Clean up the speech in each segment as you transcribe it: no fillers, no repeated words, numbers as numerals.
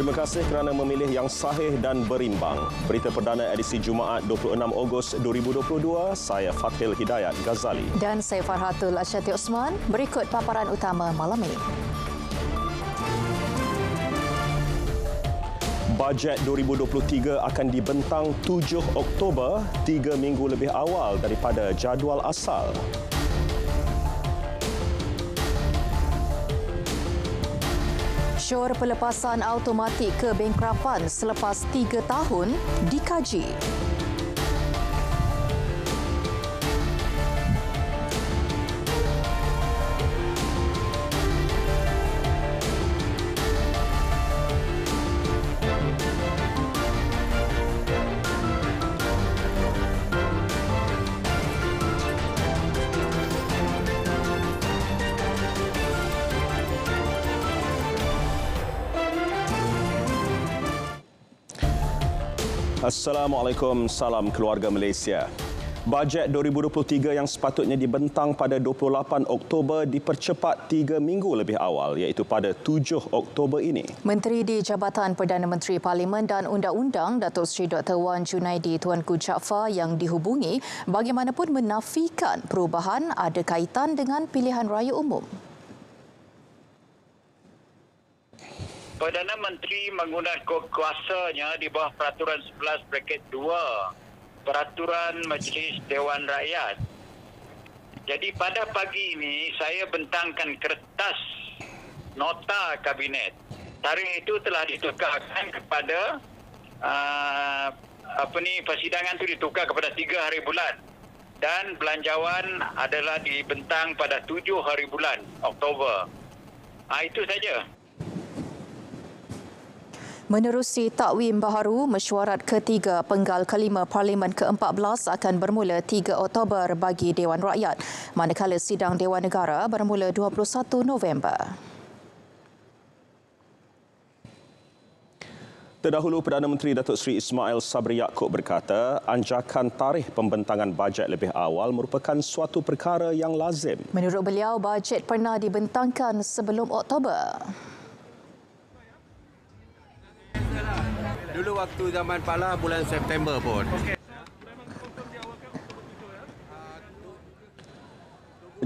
Terima kasih kerana memilih yang sahih dan berimbang. Berita perdana edisi Jumaat 26 Ogos 2022, saya Fathil Hidayat Ghazali. Dan saya Farhatul Asyati Osman. Berikut paparan utama malam ini. Bajet 2023 akan dibentang 7 Oktober, 3 minggu lebih awal daripada jadual asal. Syur pelepasan automatik kebengkrapan selepas 3 tahun dikaji. Assalamualaikum, salam keluarga Malaysia. Bajet 2023 yang sepatutnya dibentang pada 28 Oktober dipercepat 3 minggu lebih awal, iaitu pada 7 Oktober ini. Menteri di Jabatan Perdana Menteri Parlimen dan Undang-Undang Datuk Seri Dr. Wan Junaidi Tuanku Jaafar yang dihubungi bagaimanapun menafikan perubahan ada kaitan dengan pilihan raya umum. Perdana Menteri menggunakan kuasanya di bawah Peraturan 11/2 Peraturan Majlis Dewan Rakyat. Jadi pada pagi ini saya bentangkan kertas nota kabinet. Tarikh itu telah ditukarkan kepada persidangan itu ditukar kepada 3 hari bulan dan belanjawan adalah dibentang pada 7 hari bulan Oktober. Itu saja. Menerusi takwim baharu, mesyuarat ketiga penggal kelima Parlimen ke-14 akan bermula 3 Oktober bagi Dewan Rakyat, manakala sidang Dewan Negara bermula 21 November. Terdahulu, Perdana Menteri Datuk Seri Ismail Sabri Yaakob berkata, anjakan tarikh pembentangan bajet lebih awal merupakan suatu perkara yang lazim. Menurut beliau, bajet pernah dibentangkan sebelum Oktober. Dulu waktu zaman Pala bulan September pun.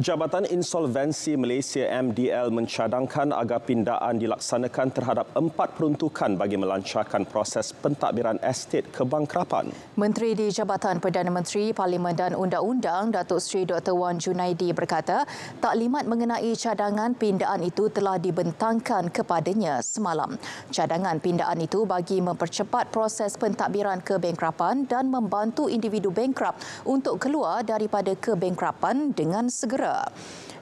Jabatan Insolvensi Malaysia MDL mencadangkan agar pindaan dilaksanakan terhadap 4 peruntukan bagi melancarkan proses pentadbiran estet kebangkrapan. Menteri di Jabatan Perdana Menteri Parlimen dan Undang-Undang Datuk Seri Dr. Wan Junaidi berkata, taklimat mengenai cadangan pindaan itu telah dibentangkan kepadanya semalam. Cadangan pindaan itu bagi mempercepat proses pentadbiran kebangkrapan dan membantu individu bankrupt untuk keluar daripada kebangkrapan dengan segera.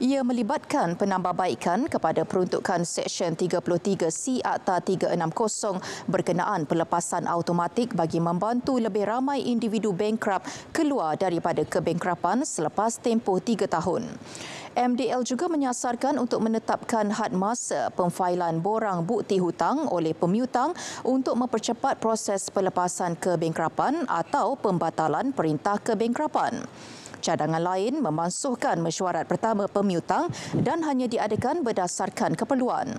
Ia melibatkan penambahbaikan kepada peruntukan Seksyen 33C Akta 360 berkenaan pelepasan automatik bagi membantu lebih ramai individu bankrupt keluar daripada kebangkrapan selepas tempoh 3 tahun. MDL juga menyasarkan untuk menetapkan had masa pemfailan borang bukti hutang oleh pemiutang untuk mempercepat proses pelepasan kebangkrapan atau pembatalan perintah kebangkrapan. Cadangan lain memansuhkan mesyuarat pertama pemiutang dan hanya diadakan berdasarkan keperluan.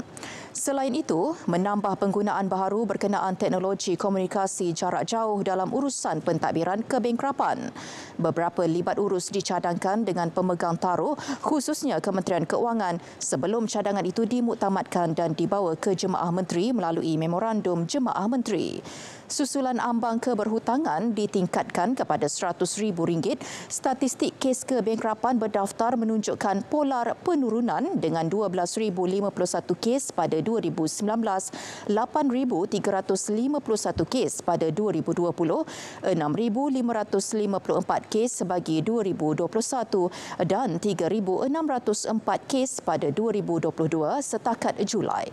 Selain itu, menambah penggunaan baharu berkenaan teknologi komunikasi jarak jauh dalam urusan pentadbiran kebangkrapan. Beberapa libat urus dicadangkan dengan pemegang taruh, khususnya Kementerian Keuangan, sebelum cadangan itu dimuktamadkan dan dibawa ke Jemaah Menteri melalui Memorandum Jemaah Menteri. Susulan ambang keberhutangan ditingkatkan kepada RM100,000. Statistik kes kebangkrapan berdaftar menunjukkan polar penurunan dengan 12,051 kes pada 2019, 8,351 kes pada 2020, 6,554 kes bagi 2021 dan 3,604 kes pada 2022 setakat Julai.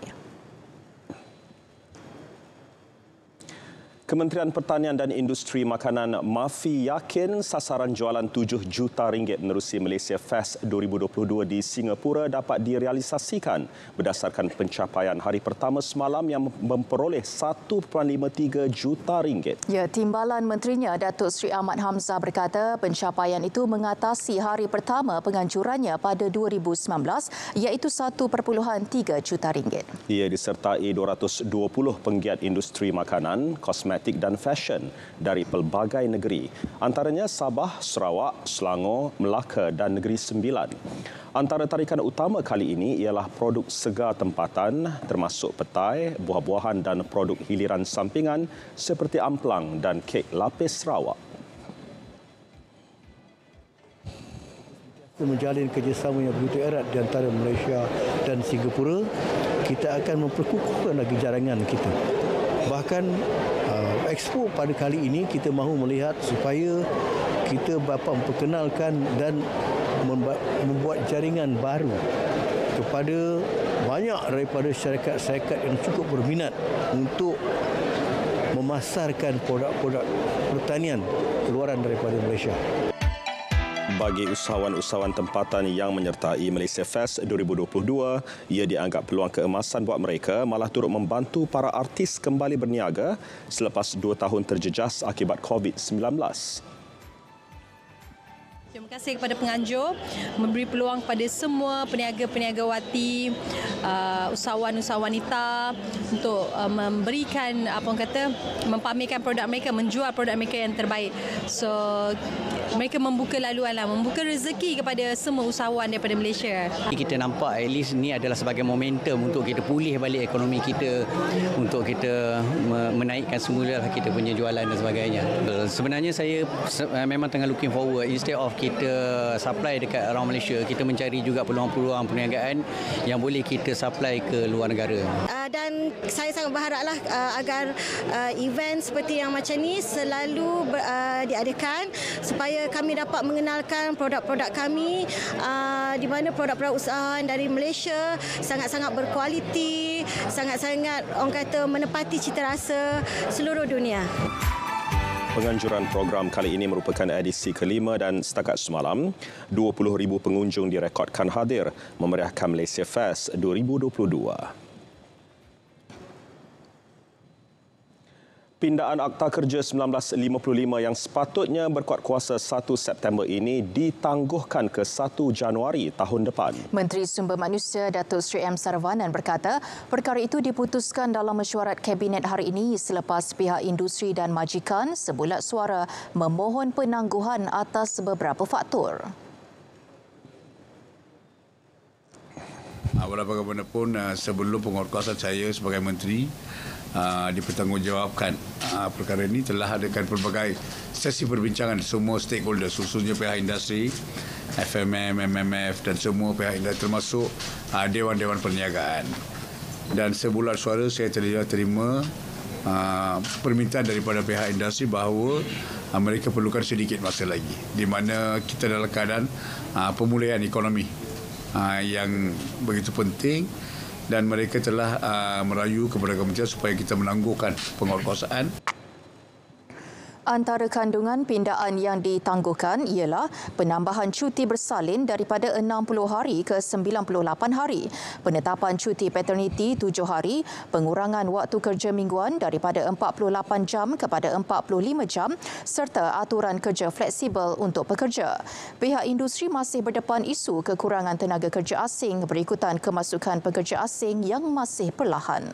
Kementerian Pertanian dan Industri Makanan MAFI yakin sasaran jualan RM7 juta menerusi Malaysia Fest 2022 di Singapura dapat direalisasikan berdasarkan pencapaian hari pertama semalam yang memperoleh RM1.53 juta. Ya, Timbalan Menterinya Datuk Seri Ahmad Hamzah berkata pencapaian itu mengatasi hari pertama penganjurannya pada 2019 iaitu RM1.3 juta. Ia disertai 220 penggiat industri makanan, kosmetik dan fashion dari pelbagai negeri. Antaranya Sabah, Sarawak, Selangor, Melaka dan Negeri Sembilan. Antara tarikan utama kali ini ialah produk segar tempatan termasuk petai, buah-buahan dan produk hiliran sampingan seperti amplang dan kek lapis Sarawak. Menjalin kerjasama yang begitu erat di antara Malaysia dan Singapura, kita akan memperkukuhkan lagi jaringan kita. Bahkan Expo pada kali ini kita mahu melihat supaya kita dapat memperkenalkan dan membuat jaringan baru kepada banyak daripada syarikat-syarikat yang cukup berminat untuk memasarkan produk-produk pertanian keluaran daripada Malaysia. Bagi usahawan-usahawan tempatan yang menyertai Malaysia Fest 2022, ia dianggap peluang keemasan buat mereka malah turut membantu para artis kembali berniaga selepas 2 tahun terjejas akibat COVID-19. Terima kasih kepada penganjur memberi peluang kepada semua peniaga-peniagawati, usahawan-usahawan wanita untuk memberikan mempamerkan produk mereka, menjual produk mereka yang terbaik. So mereka membuka laluan, membuka rezeki kepada semua usahawan daripada Malaysia. Kita nampak at least ni adalah sebagai momentum untuk kita pulih balik ekonomi kita, untuk kita menaikkan semula kita punya jualan dan sebagainya. Sebenarnya saya memang tengah looking forward, instead of kita supply dekat orang Malaysia, kita mencari juga peluang-peluang perniagaan yang boleh kita supply ke luar negara. Dan saya sangat berharaplah agar event seperti yang macam ni selalu diadakan supaya kami dapat mengenalkan produk-produk kami, di mana produk-produk usahawan dari Malaysia sangat-sangat berkualiti, sangat-sangat orang kata menepati cita rasa seluruh dunia. Penganjuran program kali ini merupakan edisi kelima dan setakat semalam 20,000 pengunjung direkodkan hadir memeriahkan Malaysia Fest 2022. Pindaan Akta Kerja 1955 yang sepatutnya berkuat kuasa 1 September ini ditangguhkan ke 1 Januari tahun depan. Menteri Sumber Manusia Datuk Seri M. Saravanan berkata perkara itu diputuskan dalam mesyuarat Kabinet hari ini selepas pihak industri dan majikan sebulat suara memohon penangguhan atas beberapa faktor. Bagaimanapun sebelum penguatkuasaan saya sebagai menteri dipertanggungjawabkan, perkara ini telah adakan pelbagai sesi perbincangan semua stakeholder, khususnya pihak industri, FMM, MMF dan semua pihak industri termasuk Dewan-Dewan Perniagaan. Dan sebulat suara saya telah terima permintaan daripada pihak industri bahawa mereka perlukan sedikit masa lagi, di mana kita dalam keadaan pemulihan ekonomi yang begitu penting. Dan mereka telah merayu kepada kementerian supaya kita menangguhkan penguatkuasaan. Antara kandungan pindaan yang ditangguhkan ialah penambahan cuti bersalin daripada 60 hari ke 98 hari, penetapan cuti paternity 7 hari, pengurangan waktu kerja mingguan daripada 48 jam kepada 45 jam serta aturan kerja fleksibel untuk pekerja. Pihak industri masih berdepan isu kekurangan tenaga kerja asing berikutan kemasukan pekerja asing yang masih perlahan.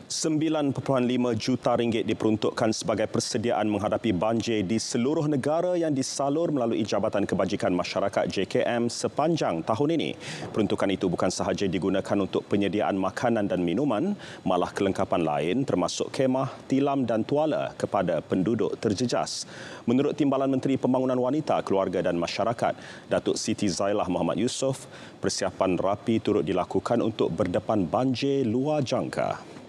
RM9.5 juta diperuntukkan sebagai persediaan menghadapi banjir di seluruh negara yang disalur melalui Jabatan Kebajikan Masyarakat JKM sepanjang tahun ini. Peruntukan itu bukan sahaja digunakan untuk penyediaan makanan dan minuman, malah kelengkapan lain termasuk kemah, tilam dan tuala kepada penduduk terjejas. Menurut Timbalan Menteri Pembangunan Wanita, Keluarga dan Masyarakat, Datuk Siti Zailah Muhammad Yusof, persiapan rapi turut dilakukan untuk berdepan banjir luar jangka.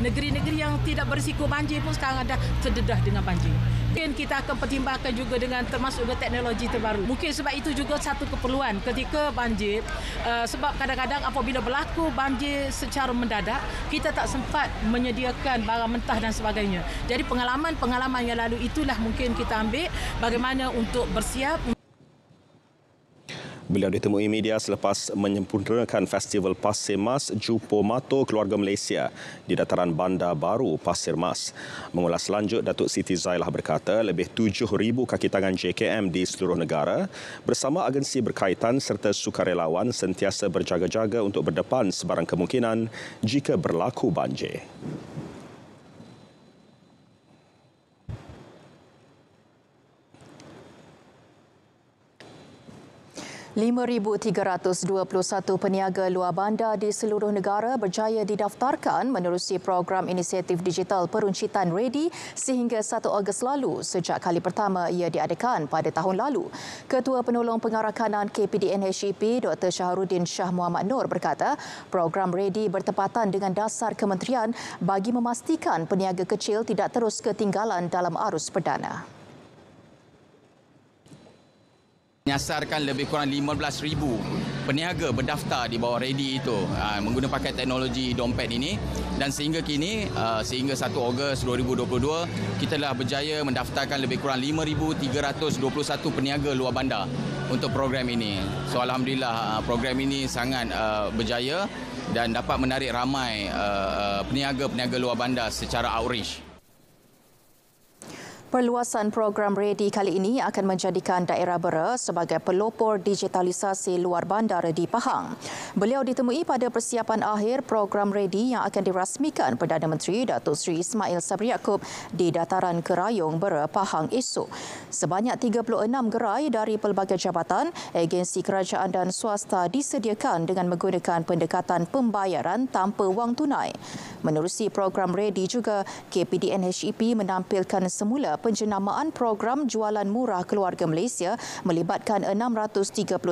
Negeri-negeri yang tidak berisiko banjir pun sekarang dah terdedah dengan banjir. Mungkin kita akan pertimbangkan juga dengan termasuk juga teknologi terbaru. Mungkin sebab itu juga satu keperluan ketika banjir, sebab kadang-kadang apabila berlaku banjir secara mendadak, kita tak sempat menyediakan barang mentah dan sebagainya. Jadi pengalaman yang lalu itulah mungkin kita ambil bagaimana untuk bersiap. Beliau ditemui media selepas menyempurnakan Festival Pasir Mas Jupo Mato Keluarga Malaysia di dataran Bandar Baru Pasir Mas. Mengulas lanjut, Datuk Siti Zailah berkata lebih 7,000 kaki tangan JKM di seluruh negara bersama agensi berkaitan serta sukarelawan sentiasa berjaga-jaga untuk berdepan sebarang kemungkinan jika berlaku banjir. 5,321 peniaga luar bandar di seluruh negara berjaya didaftarkan menerusi program inisiatif digital peruncitan Ready sehingga 1 Ogos lalu sejak kali pertama ia diadakan pada tahun lalu. Ketua Penolong Pengarah Kanan KPDN HEP Dr. Syahrudin Shah Muhammad Noor berkata program Ready bertepatan dengan dasar kementerian bagi memastikan peniaga kecil tidak terus ketinggalan dalam arus perdana. Menyasarkan lebih kurang 15,000 peniaga berdaftar di bawah Ready itu menggunakan pakai teknologi dompet ini, dan sehingga kini sehingga 1 Ogos 2022 kita telah berjaya mendaftarkan lebih kurang 5,321 peniaga luar bandar untuk program ini. So alhamdulillah program ini sangat berjaya dan dapat menarik ramai peniaga-peniaga luar bandar secara outreach. Perluasan program Ready kali ini akan menjadikan daerah Bera sebagai pelopor digitalisasi luar bandar di Pahang. Beliau ditemui pada persiapan akhir program Ready yang akan dirasmikan Perdana Menteri Datuk Seri Ismail Sabri Yaakob di Dataran Kerayong Bera, Pahang esok. Sebanyak 36 gerai dari pelbagai jabatan, agensi kerajaan dan swasta disediakan dengan menggunakan pendekatan pembayaran tanpa wang tunai. Menerusi program Ready juga, KPDN HEP menampilkan semula penjenamaan program jualan murah keluarga Malaysia melibatkan 639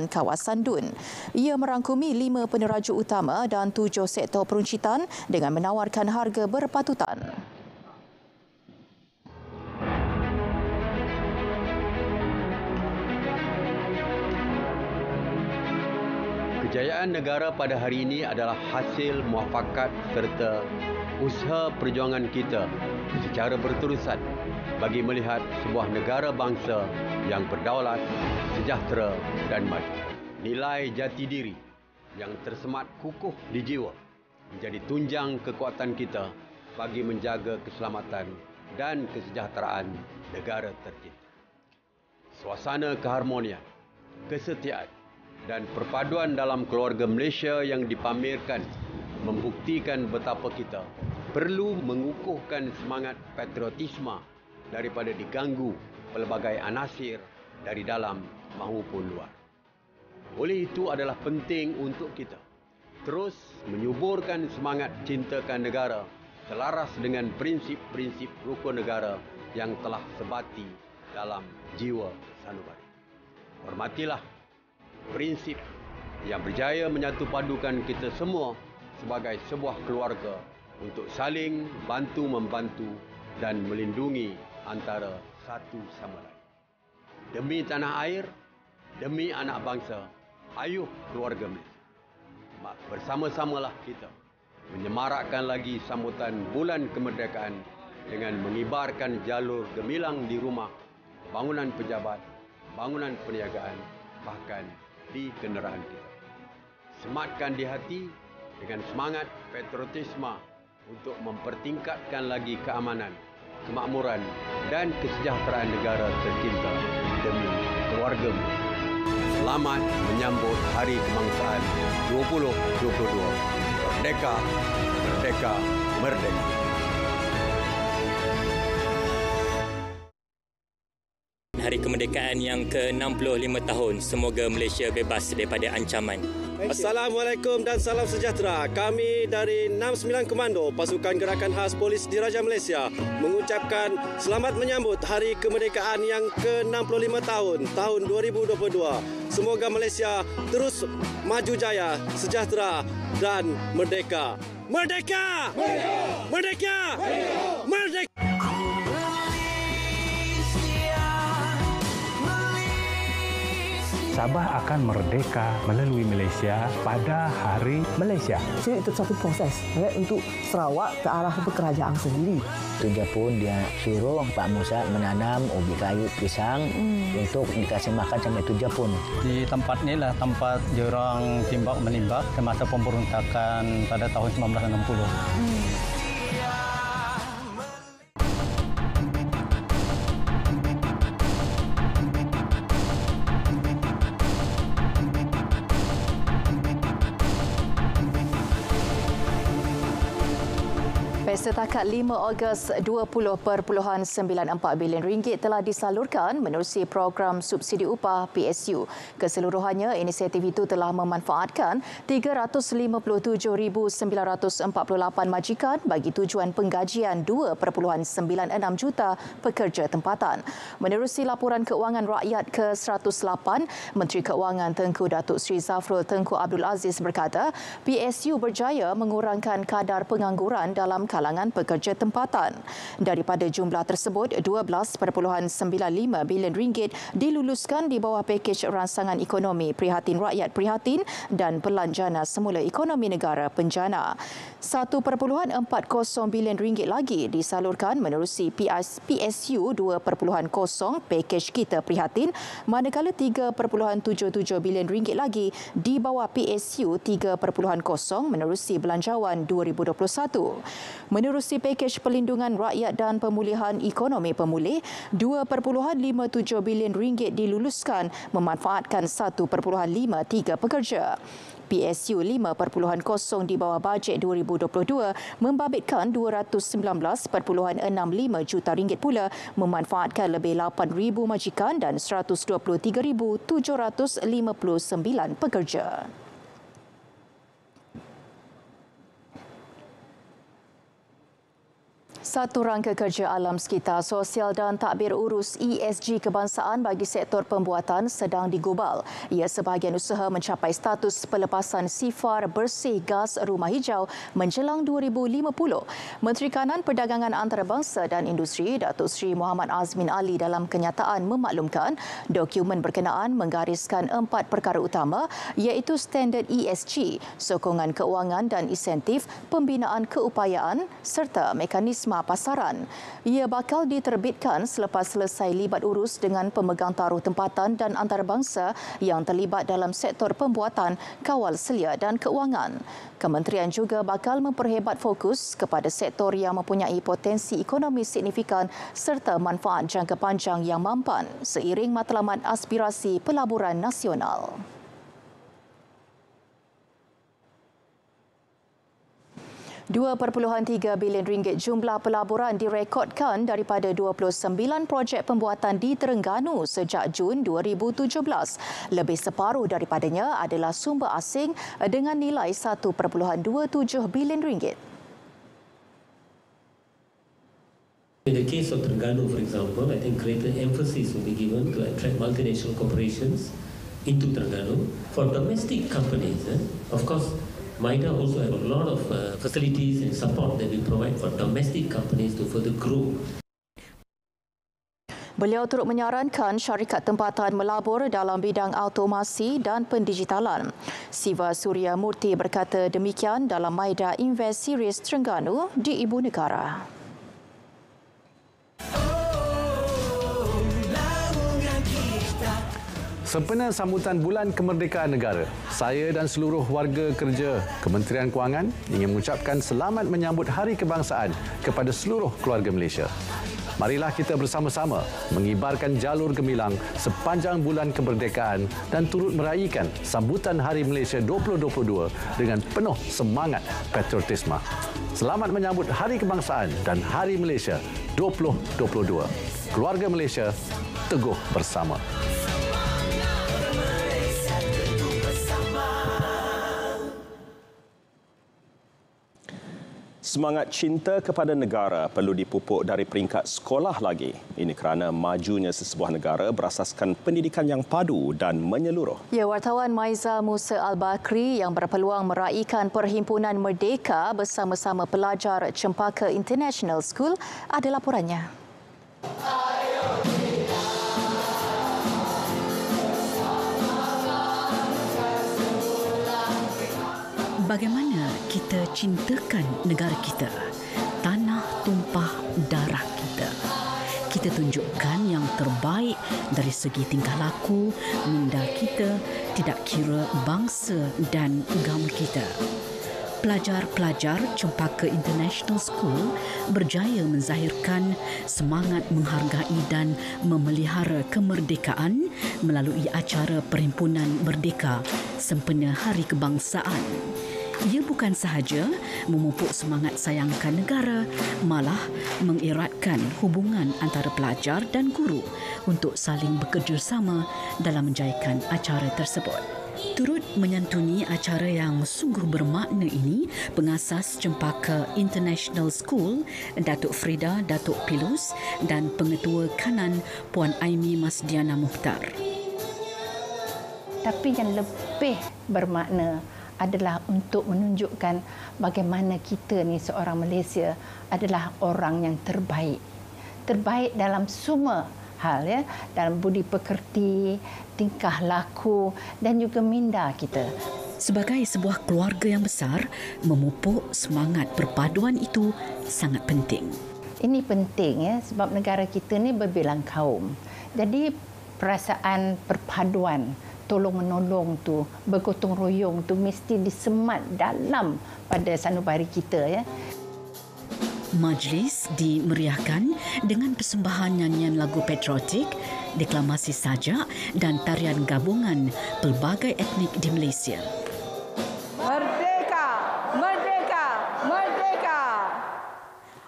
kawasan dun. Ia merangkumi 5 peneraju utama dan 7 sektor peruncitan dengan menawarkan harga berpatutan. Kejayaan negara pada hari ini adalah hasil muafakat serta usaha perjuangan kita secara berterusan bagi melihat sebuah negara bangsa yang berdaulat, sejahtera dan maju. Nilai jati diri yang tersemat kukuh di jiwa menjadi tunjang kekuatan kita bagi menjaga keselamatan dan kesejahteraan negara tercinta. Suasana keharmonian, kesetiaan dan perpaduan dalam keluarga Malaysia yang dipamerkan membuktikan betapa kita perlu mengukuhkan semangat patriotisme daripada diganggu pelbagai anasir dari dalam maupun luar. Oleh itu adalah penting untuk kita terus menyuburkan semangat cintakan negara selaras dengan prinsip-prinsip rukun negara yang telah sebati dalam jiwa sanubari. Hormatilah prinsip yang berjaya menyatu padukan kita semua sebagai sebuah keluarga untuk saling bantu-membantu dan melindungi antara satu sama lain. Demi tanah air, demi anak bangsa, ayuh keluarga Malaysia. Bersama-samalah kita menyemarakkan lagi sambutan bulan kemerdekaan dengan mengibarkan jalur gemilang di rumah, bangunan pejabat, bangunan perniagaan, bahkan di kenderaan kita. Sematkan di hati dengan semangat patriotisme untuk mempertingkatkan lagi keamanan, kemakmuran dan kesejahteraan negara tercinta demi keluarga. Selamat menyambut Hari Kebangsaan 2022. Merdeka, merdeka, merdeka. Hari Kemerdekaan yang ke-65 tahun. Semoga Malaysia bebas daripada ancaman. Assalamualaikum dan salam sejahtera. Kami dari 69 Komando Pasukan Gerakan Khas Polis Diraja Malaysia mengucapkan selamat menyambut Hari Kemerdekaan yang ke-65 tahun 2022. Semoga Malaysia terus maju jaya, sejahtera dan merdeka. Merdeka! Merdeka! Merdeka! Sabah akan merdeka melalui Malaysia pada Hari Malaysia. Jadi itu satu proses untuk Sarawak ke arah kerajaan sendiri. Tujuh pun dia suruh Pak Musa menanam ubi kayu pisang untuk dikasih makan sampai 7 pun. Di tempat ini lah tempat diorang timbak menimbak semasa pemberontakan pada tahun 1960. Setakat 5 Ogos, 20.94 bilion ringgit telah disalurkan menerusi program subsidi upah PSU. Keseluruhannya, inisiatif itu telah memanfaatkan 357,948 majikan bagi tujuan penggajian 2.96 juta pekerja tempatan. Menerusi laporan keuangan rakyat ke-108, Menteri Keuangan Tengku Datuk Seri Zafrul Tengku Abdul Aziz berkata, PSU berjaya mengurangkan kadar pengangguran dalam kalangan pekerja tempatan. Daripada jumlah tersebut, 12.95 bilion ringgit diluluskan di bawah pakej ransangan ekonomi Prihatin Rakyat Prihatin dan Pelanjana Semula Ekonomi Negara Penjana. 1.40 bilion ringgit lagi disalurkan menerusi PSU 2.0 pakej Kita Prihatin, manakala 3.77 bilion ringgit lagi di bawah PSU 3.0 menerusi Belanjawan 2021. Menerusi pakej Perlindungan Rakyat dan Pemulihan Ekonomi Pemulih, 2.57 bilion ringgit diluluskan memanfaatkan 1.53 pekerja. PSU 5.0 di bawah bajet 2022 membabitkan 219.65 juta ringgit pula memanfaatkan lebih 8,000 majikan dan 123,759 pekerja. Satu rangka kerja alam sekitar, sosial dan takbir urus ESG kebangsaan bagi sektor pembuatan sedang digubal. Ia sebahagian usaha mencapai status pelepasan sifar bersih gas rumah hijau menjelang 2050. Menteri Kanan Perdagangan Antarabangsa dan Industri Datuk Seri Muhammad Azmin Ali dalam kenyataan memaklumkan dokumen berkenaan menggariskan 4 perkara utama iaitu standard ESG, sokongan keuangan dan insentif, pembinaan keupayaan serta mekanisme pasaran. Ia bakal diterbitkan selepas selesai libat urus dengan pemegang taruh tempatan dan antarabangsa yang terlibat dalam sektor pembuatan, kawal selia dan keuangan. Kementerian juga bakal memperhebat fokus kepada sektor yang mempunyai potensi ekonomi signifikan serta manfaat jangka panjang yang mampan seiring matlamat aspirasi pelaburan nasional. 2.3 bilion ringgit jumlah pelaburan direkodkan daripada 29 projek pembuatan di Terengganu sejak Jun 2017. Lebih separuh daripadanya adalah sumber asing dengan nilai 1.27 bilion ringgit. In the case of Terengganu, for example, I think greater emphasis will be given to attract multinational corporations into Terengganu. For domestic companies, of course, MIDA also have a lot of facilities and support that we provide for domestic companies to further grow. Beliau turut menyarankan syarikat tempatan melabur dalam bidang automasi dan pendigitalan. Siva Surya Murti berkata demikian dalam MIDA Invest Series Terengganu di Ibu Negara. Sempena sambutan Bulan Kemerdekaan Negara, saya dan seluruh warga kerja Kementerian Kewangan ingin mengucapkan selamat menyambut Hari Kebangsaan kepada seluruh keluarga Malaysia. Marilah kita bersama-sama mengibarkan jalur gemilang sepanjang Bulan Kemerdekaan dan turut meraihkan sambutan Hari Malaysia 2022 dengan penuh semangat patriotisme. Selamat menyambut Hari Kebangsaan dan Hari Malaysia 2022. Keluarga Malaysia, teguh bersama. Semangat cinta kepada negara perlu dipupuk dari peringkat sekolah lagi. Ini kerana majunya sesebuah negara berasaskan pendidikan yang padu dan menyeluruh. Ya, wartawan Maiza Musa Al-Bakri yang berpeluang meraikan Perhimpunan Merdeka bersama-sama pelajar Cempaka International School ada laporannya. Bagaimana kita cintakan negara kita, tanah tumpah darah kita. Kita tunjukkan yang terbaik dari segi tingkah laku, minda kita, tidak kira bangsa dan agama kita. Pelajar-pelajar Cempaka International School berjaya menzahirkan semangat menghargai dan memelihara kemerdekaan melalui acara Perhimpunan Merdeka sempena Hari Kebangsaan. Ia bukan sahaja memupuk semangat sayangkan negara, malah mengeratkan hubungan antara pelajar dan guru untuk saling bekerjasama dalam menjayakan acara tersebut. Turut menyantuni acara yang sungguh bermakna ini, pengasas Cempaka International School, Datuk Frida Datuk Pilus dan Pengetua Kanan Puan Aimi Masdiana Mukhtar. Tapi yang lebih bermakna adalah untuk menunjukkan bagaimana kita ni seorang Malaysia adalah orang yang terbaik. Terbaik dalam semua hal, ya, dalam budi pekerti, tingkah laku dan juga minda kita. Sebagai sebuah keluarga yang besar, memupuk semangat perpaduan itu sangat penting. Ini penting, ya, sebab negara kita ni berbilang kaum. Jadi perasaan perpaduan, tolong-menolong tu, bergotong royong tu mesti disemat dalam pada sanubari kita, ya. Majlis dimeriahkan dengan persembahan nyanyian lagu patriotik, deklamasi sajak dan tarian gabungan pelbagai etnik di Malaysia. Merdeka! Merdeka! Merdeka!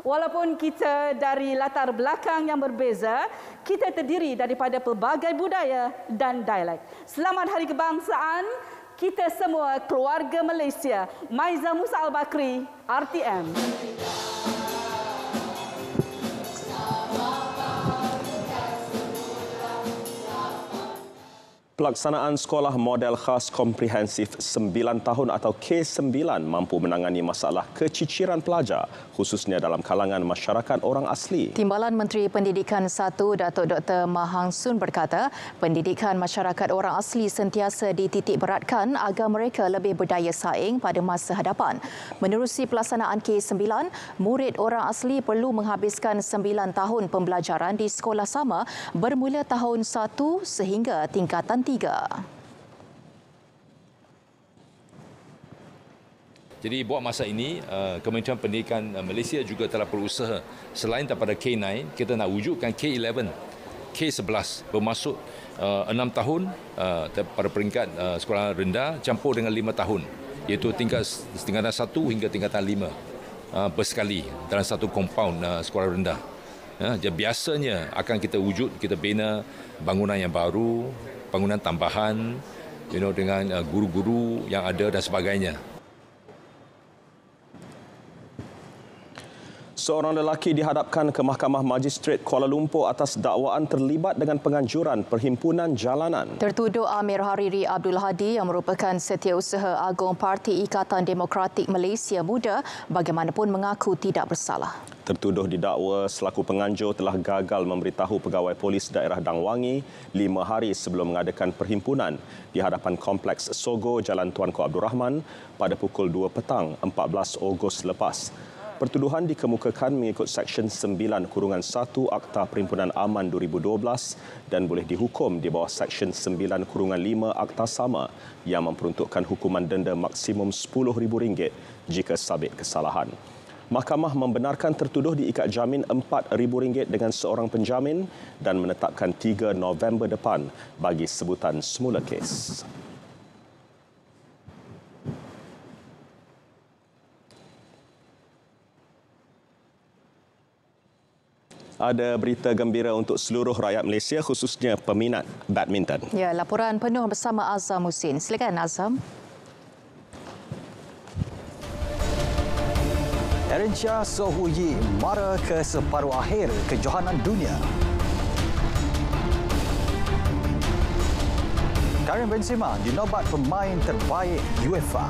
Walaupun kita dari latar belakang yang berbeza, kita terdiri daripada pelbagai budaya dan dialek. Selamat Hari Kebangsaan, kita semua keluarga Malaysia. Maiza Musa Al-Bakri, RTM. Pelaksanaan Sekolah Model Khas Komprehensif 9 tahun atau K9 mampu menangani masalah keciciran pelajar, khususnya dalam kalangan masyarakat orang asli. Timbalan Menteri Pendidikan 1 Datuk Dr. Mahang Sun berkata, pendidikan masyarakat orang asli sentiasa dititik beratkan agar mereka lebih berdaya saing pada masa hadapan. Menerusi pelaksanaan K9, murid orang asli perlu menghabiskan 9 tahun pembelajaran di sekolah sama bermula tahun 1 sehingga tingkatan 3. Jadi buat masa ini, Kementerian Pendidikan Malaysia juga telah berusaha selain daripada K9, kita nak wujudkan K11, K11 bermasuk 6 tahun pada peringkat sekolah rendah campur dengan 5 tahun, iaitu tingkatan 1 hingga tingkatan 5 bersekali dalam satu kompaun sekolah rendah. Jadi biasanya akan kita bina bangunan yang baru, bangunan tambahan, dengan guru-guru yang ada dan sebagainya. Seorang lelaki dihadapkan ke Mahkamah Magistrate Kuala Lumpur atas dakwaan terlibat dengan penganjuran perhimpunan jalanan. Tertuduh Amir Hariri Abdul Hadi yang merupakan Setiausaha Agung Parti Ikatan Demokratik Malaysia Muda bagaimanapun mengaku tidak bersalah. Tertuduh didakwa selaku penganjur telah gagal memberitahu pegawai polis daerah Dang Wangi 5 hari sebelum mengadakan perhimpunan di hadapan Kompleks Sogo Jalan Tuanku Abdul Rahman pada pukul 2 petang 14 Ogos lepas. Pertuduhan dikemukakan mengikut Seksyen 9-1 Akta Perhimpunan Aman 2012 dan boleh dihukum di bawah Seksyen 9-5 Akta Sama yang memperuntukkan hukuman denda maksimum RM10,000 jika sabit kesalahan. Mahkamah membenarkan tertuduh diikat jamin RM4,000 dengan seorang penjamin dan menetapkan 3 November depan bagi sebutan semula kes. Ada berita gembira untuk seluruh rakyat Malaysia, khususnya peminat badminton. Ya, laporan penuh bersama Azam Husin. Silakan Azam. Erensia Sohuyi mara ke separuh akhir kejohanan dunia. Karim Benzema dinobat pemain terbaik UEFA.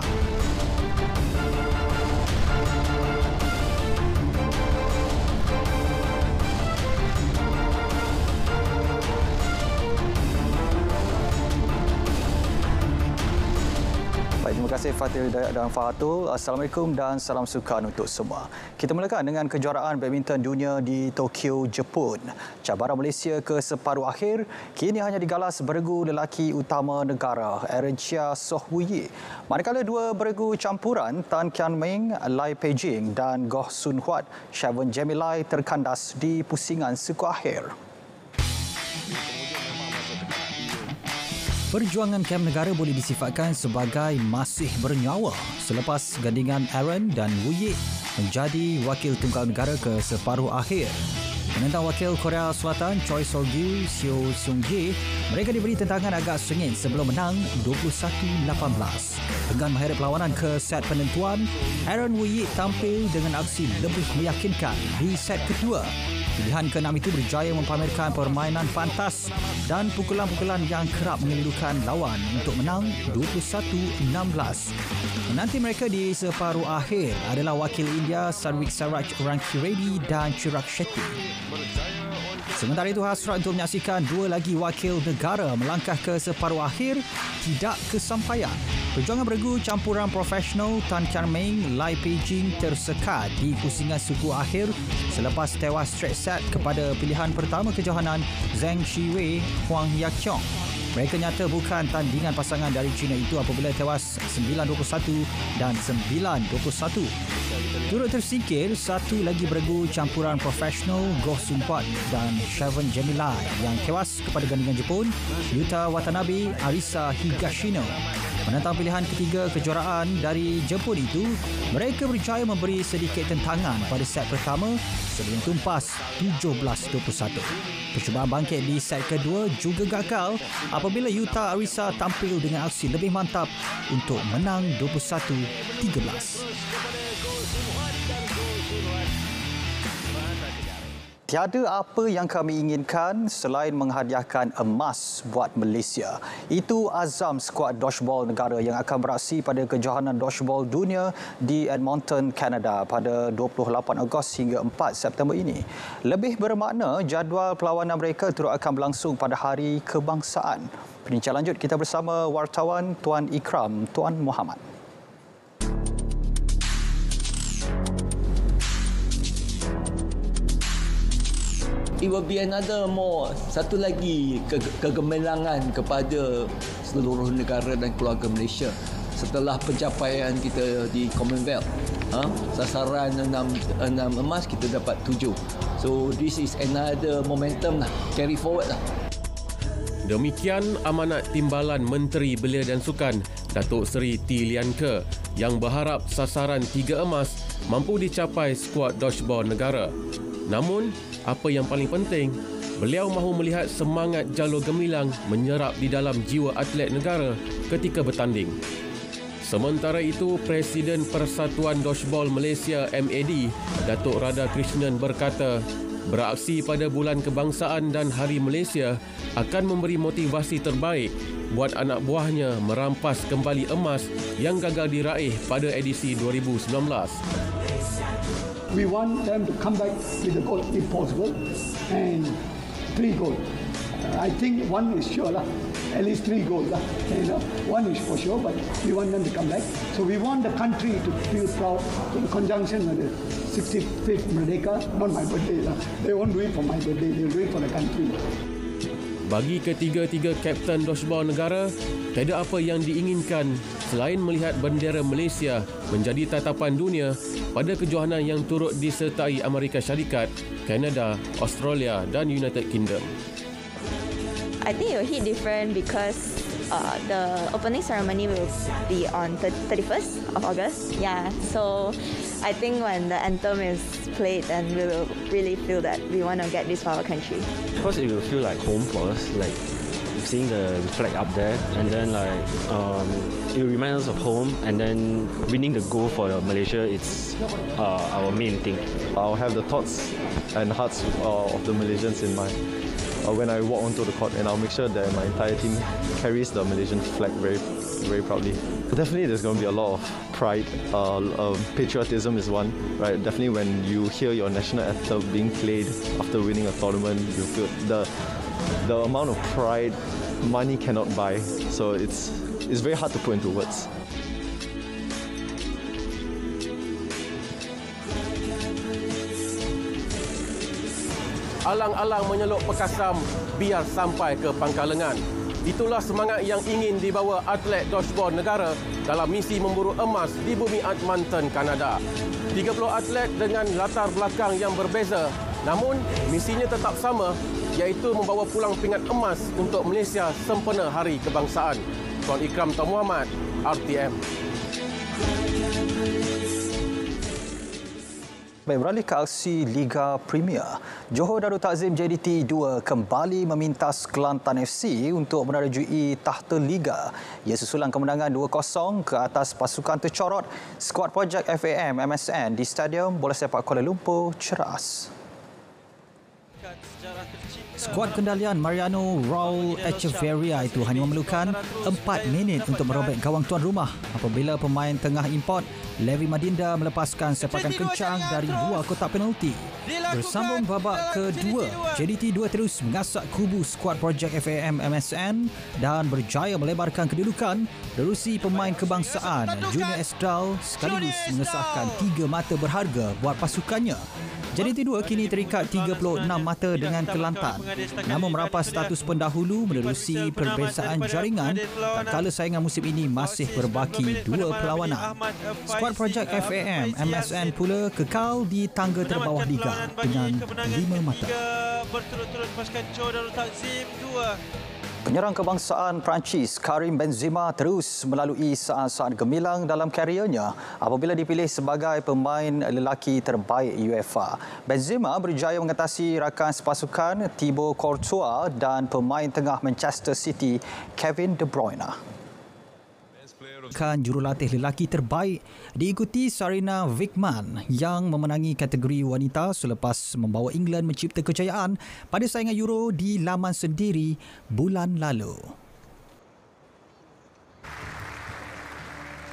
Baik, terima kasih Fatil dan Fahatul. Assalamualaikum dan salam sukan untuk semua. Kita mulakan dengan kejuaraan badminton dunia di Tokyo, Jepun. Cabaran Malaysia ke separuh akhir kini hanya digalas beregu lelaki utama negara, Erensia Sohuyi. Manakala dua beregu campuran Tan Kian Meng, Lai Peijing dan Goh Sun Huat, Shaven Gemilai terkandas di pusingan suku akhir. Perjuangan kem negara boleh disifatkan sebagai masih bernyawa selepas gandingan Aaron dan Wu Yi menjadi wakil tunggal negara ke separuh akhir. Penentang wakil Korea Selatan Choi Sol-gyu, Seo Seung-ji, mereka diberi tentangan agak sengit sebelum menang 21-18. Enggan mengheret perlawanan ke set penentuan, Aaron Wu Yi tampil dengan aksi lebih meyakinkan di set kedua. Pilihan ke-6 itu berjaya mempamerkan permainan pantas dan pukulan-pukulan yang kerap mengelirukan lawan untuk menang 21-16. Menanti mereka di separuh akhir adalah wakil India Sarwik Saraj Rankireddy dan Chirag Shetty. Sementara itu, hasrat untuk menyaksikan dua lagi wakil negara melangkah ke separuh akhir tidak kesampaian. Perjuangan beregu campuran profesional Tan Kian Meng, Lai Peijing tersekat di pusingan suku akhir selepas tewas straight set kepada pilihan pertama kejohanan Zheng Shiwei, Huang Yaqiong. Mereka nyata bukan tandingan pasangan dari China itu apabila tewas 9-21 dan 9-21. Turut tersingkir satu lagi beregu campuran profesional Goh Sun Huat dan Shaven Gemilai yang tewas kepada gandingan Jepun, Yuta Watanabe, Arisa Higashino. Menentang pilihan ketiga kejuaraan dari Jepun itu, mereka berjaya memberi sedikit tentangan pada set pertama sebelum tumpas 17-21. Percubaan bangkit di set kedua juga gagal apabila Yuta Arisa tampil dengan aksi lebih mantap untuk menang 21-13. Tiada apa yang kami inginkan selain menghadiahkan emas buat Malaysia. Itu azam skuad dodgeball negara yang akan beraksi pada kejohanan dodgeball dunia di Edmonton, Kanada pada 28 Ogos hingga 4 September ini. Lebih bermakna jadual perlawanan mereka turut akan berlangsung pada Hari Kebangsaan. Peninjauan lanjut kita bersama wartawan Tuan Ikram, Tuan Muhammad. It will be satu lagi kegemilangan kepada seluruh negara dan keluarga Malaysia setelah pencapaian kita di Commonwealth. Sasaran 6 emas kita dapat 7. So this is another momentum lah, carry forward lah. Demikian amanat Timbalan Menteri Belia dan Sukan Datuk Seri T. Lian Ke yang berharap sasaran 3 emas mampu dicapai skuad dodgeball negara. Namun, apa yang paling penting, beliau mahu melihat semangat jalur gemilang menyerap di dalam jiwa atlet negara ketika bertanding. Sementara itu, Presiden Persatuan Dodgeball Malaysia MAD, Datuk Radhakrishnan berkata, beraksi pada Bulan Kebangsaan dan Hari Malaysia akan memberi motivasi terbaik buat anak buahnya merampas kembali emas yang gagal diraih pada edisi 2019. We want them to come back with the gold if possible, and 3 gold. I think 1 is sure lah, at least 3 gold lah. 1 is for sure, but we want them to come back. So we want the country to feel proud in conjunction with the 65th Merdeka, not my birthday lah. They won't do it for my birthday, they'll do it for the country. Bagi ketiga-tiga kapten dodgeball negara, tiada apa yang diinginkan selain melihat bendera Malaysia menjadi tatapan dunia pada kejohanan yang turut disertai Amerika Syarikat, Kanada, Australia dan United Kingdom. I think it will hit different because the opening ceremony will be on 31st of August. Yeah, so I think when the anthem is played, then we will really feel that we want to get this for our country. Of course, it will feel like home for us. Like seeing the flag up there, and then it reminds us of home, and then winning the goal for Malaysia, it's our main thing. I'll have the thoughts and hearts of the Malaysians in mind when I walk onto the court, and I'll make sure that my entire team carries the Malaysian flag very, very proudly. Definitely there's going to be a lot of pride. Patriotism is one, right? Definitely when you hear your national anthem being played after winning a tournament, you feel the amount of pride money cannot buy. So it's very hard to put into words. Alang-alang menyeluk pekasam biar sampai ke pangkal lengan. Itulah semangat yang ingin dibawa atlet dodgeball negara dalam misi memburu emas di bumi Edmonton, Kanada. 30 atlet dengan latar belakang yang berbeza, namun misinya tetap sama, iaitu membawa pulang pingat emas untuk Malaysia sempena Hari Kebangsaan. Tuan Ikram Tan Muhammad, RTM. Baik, beralih ke aksi Liga Premier. Johor Darul Takzim JDT 2 kembali memintas Kelantan FC untuk menerjui tahta Liga. Ia susulan kemenangan 2-0 ke atas pasukan tercorot skuad projek FAM MSN di Stadium Bola Sepak Kuala Lumpur, Ceras. Skuad kendalian Mariano Raul Echeverria itu hanya memerlukan 4 minit untuk merobek gawang tuan rumah apabila pemain tengah import Levi Madinda melepaskan sepakan kencang dari luar kotak penalti. Bersambung babak kedua, JDT 2 terus mengasak kubu skuad projek FAM MSN dan berjaya melebarkan kedudukan menerusi pemain kebangsaan Junior Esdal sekaligus mengesahkan 3 mata berharga buat pasukannya. JDT 2 kini terikat 36 mata dengan Kelantan. Namun merapas status pendahulu menerusi perbezaan jaringan, tak kala saingan musim ini masih berbaki 2 perlawanan. Skuad projek FAM MSN pula kekal di tangga terbawah liga dengan 5 mata. Berturut-turut pasukan Johor Darul Takzim 2. Penyerang kebangsaan Perancis Karim Benzema terus melalui saat-saat gemilang dalam kariernya apabila dipilih sebagai pemain lelaki terbaik UEFA. Benzema berjaya mengatasi rakan sepasukan Thibaut Courtois dan pemain tengah Manchester City Kevin De Bruyne. Jurulatih lelaki terbaik diikuti Sarina Wiegman yang memenangi kategori wanita selepas membawa England mencipta kejayaan pada saingan Euro di laman sendiri bulan lalu.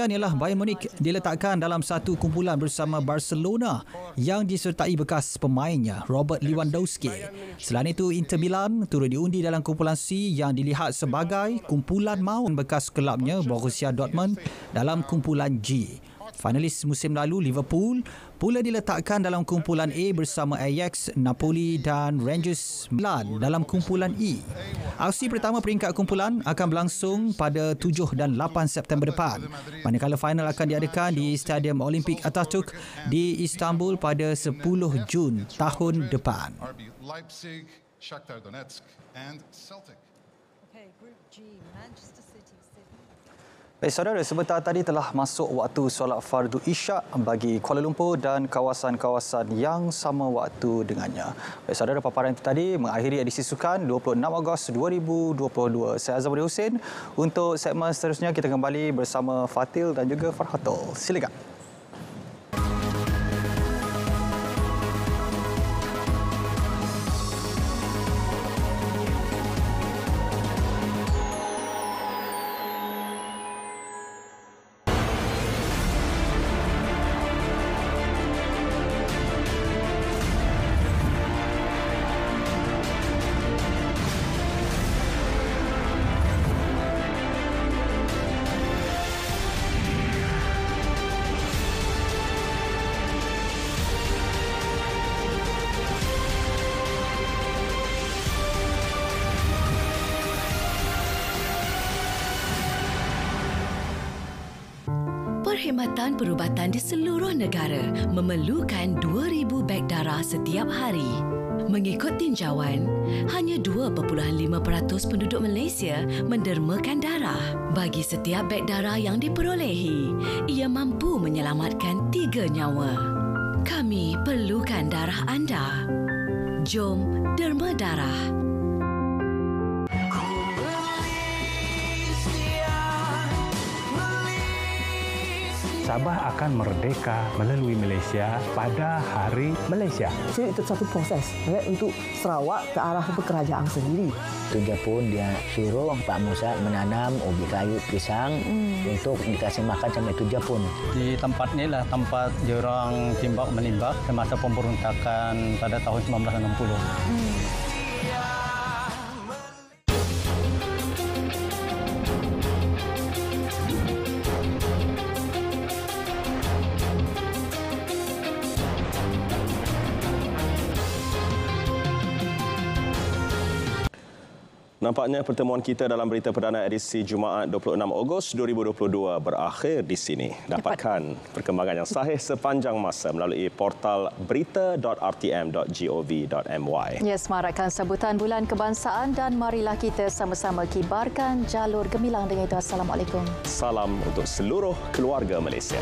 Ialah Bayern Munich diletakkan dalam satu kumpulan bersama Barcelona yang disertai bekas pemainnya Robert Lewandowski. Selain itu, Inter Milan turut diundi dalam kumpulan C yang dilihat sebagai kumpulan maut bekas kelabnya Borussia Dortmund dalam kumpulan G. Finalis musim lalu Liverpool pula diletakkan dalam kumpulan A bersama Ajax, Napoli dan Rangers Milan dalam kumpulan E. Aksi pertama peringkat kumpulan akan berlangsung pada 7 dan 8 September depan, manakala final akan diadakan di Stadium Olimpik Atatürk di Istanbul pada 10 Jun tahun depan. Leipzig, Shakhtar Donetsk and Celtic. Okay, Group G, Manchester City. Baik saudara, sebentar tadi telah masuk waktu solat fardu Isyak bagi Kuala Lumpur dan kawasan-kawasan yang sama waktu dengannya. Baik saudara, paparan itu tadi mengakhiri edisi sukan 26 Ogos 2022. Saya Azamudin Hussein. Untuk segmen seterusnya kita kembali bersama Fatil dan juga Farhatul. Silakan. Perkhidmatan perubatan di seluruh negara memerlukan 2,000 beg darah setiap hari. Mengikut tinjauan, hanya 2.5% penduduk Malaysia mendermakan darah. Bagi setiap beg darah yang diperolehi, ia mampu menyelamatkan 3 nyawa. Kami perlukan darah anda. Jom derma darah. Sabah akan merdeka melalui Malaysia pada Hari Malaysia. Jadi itu satu proses untuk Sarawak ke arah kerajaan sendiri. Tujuan pun dia suruh Pak Musa menanam ubi kayu pisang untuk dikasih makan sampai 7 pun. Di tempat ini lah tempat diorang timbak menimbak semasa pemberontakan pada tahun 1960. Nampaknya pertemuan kita dalam berita perdana edisi Jumaat 26 Ogos 2022 berakhir di sini. Dapatkan perkembangan yang sahih sepanjang masa melalui portal berita.rtm.gov.my. Ya, semarakkan sambutan Bulan Kebangsaan dan marilah kita sama-sama kibarkan jalur gemilang. Dengan itu, Assalamualaikum. Salam untuk seluruh keluarga Malaysia.